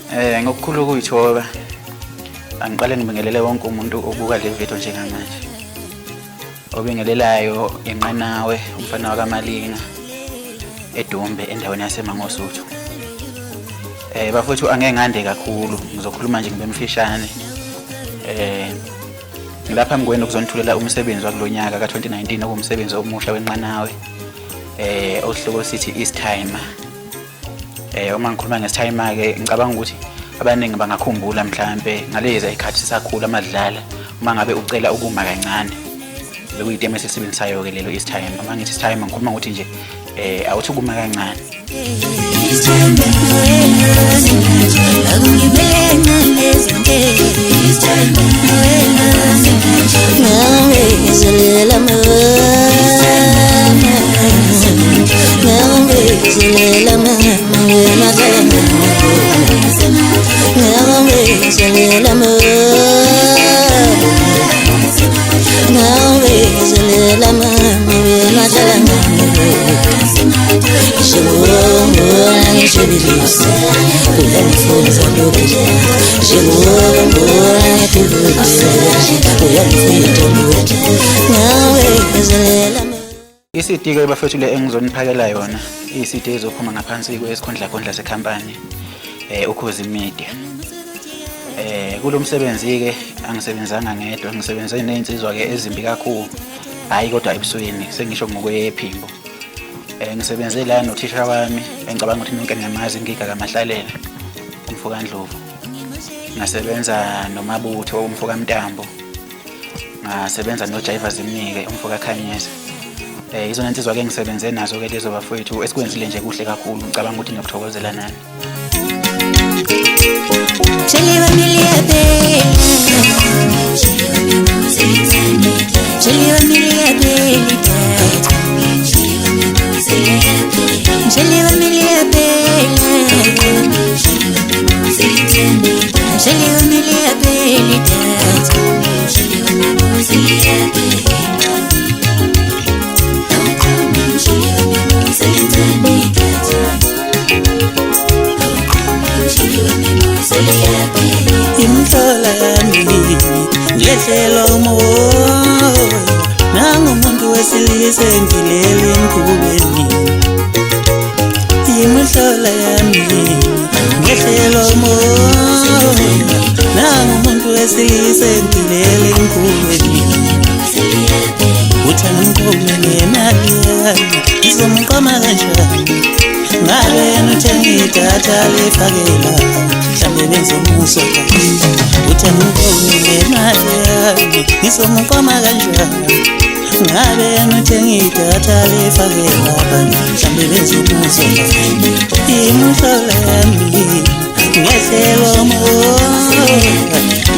Ngokukhulu ukuyithoba angiqale ngibingelele wonke umuntu obuka le video njengamanje. Obingelelayo inqanawe umfana wakaMalinga eDumbe endaweni yaseMangosuthu. Bafowethu angeke ngande kakhulu ngizokhuluma nje ngibe mfishane. Ngilapha mngweni ukuzonithulela umsebenzi wakulonyaka ka2019 okumsebenzi omusha wenqanawe osihloko sithi East Timer. Uma ngikhuluma ngeStimer ke ngicabanga ukuthi abaningi bangakhumbula mhlambe ngalezi ikhathi sisakhula amadlala uma ngabe ucela ukuma kancane bekuyitema esisebenzisayo ke lelo East Timer. Uma ngithi East Timer ngikhuluma ukuthi nje awuthi ukuma kancane. Isidi ke bafethu le engizoniphakela yona isidi ezophuma ngaphansi kwesikhondla sekhampani Ukhozi Media. Kulo msebenzi ke angisebenzanga ngedwa, ngisebenze nezinsizwa ke ezimbi kakhulu, hayi kodwa ebusweni sengisho ngokwephimbo. Ngisebenze la nothisha wami engicabanga ukuthi nonke ngiyamazi Ngiga kaMahlalela umfoka Ndlovu. Ngasebenza noMabutho umfoka Mtambo. Ngasebenza noJaiva Zimnike umfoka Khanyisa. Izona insizwa ke ngisebenze nazo ke lezo bafowethu esikwenzile nje kuhle kakhulu, ngicabanga ukuthi ngiyokuthokozela nani. Imhlola yami ngehlelo moyo nangumuntu wesilisa engilele emkhubeni. Imhlola yami ngehlelo moyo nangumuntu wesilisa engilele emkhubeni. Uthangikome ngemali yami izomqoma kanjani ngabe nothenga idatha lefakela mhlambe benzomuso. Uthangikome ngemali yami izomqoma kanjani ngabe nothenga idatha lefakela mhlambe benzomuso. Imhlola yami ngehlelo moyo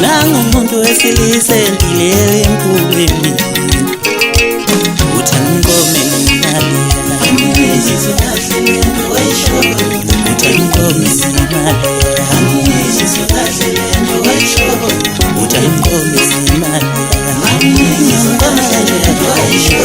nangumuntu wesilisa engilele emkhubeni. Uthangikome ngemali yami izikahle lento wayisho. Uthangikome ngemali yami izikahle lento wayisho. Uthangikome ngemali yami izikahle lento wayisho.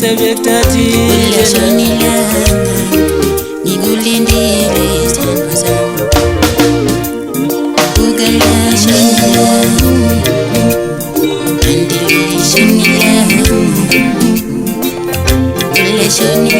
sebekuthathile ulashonilanga ngikulindile isithando sami ukalashonilanga andilishonilanga ulashonilanga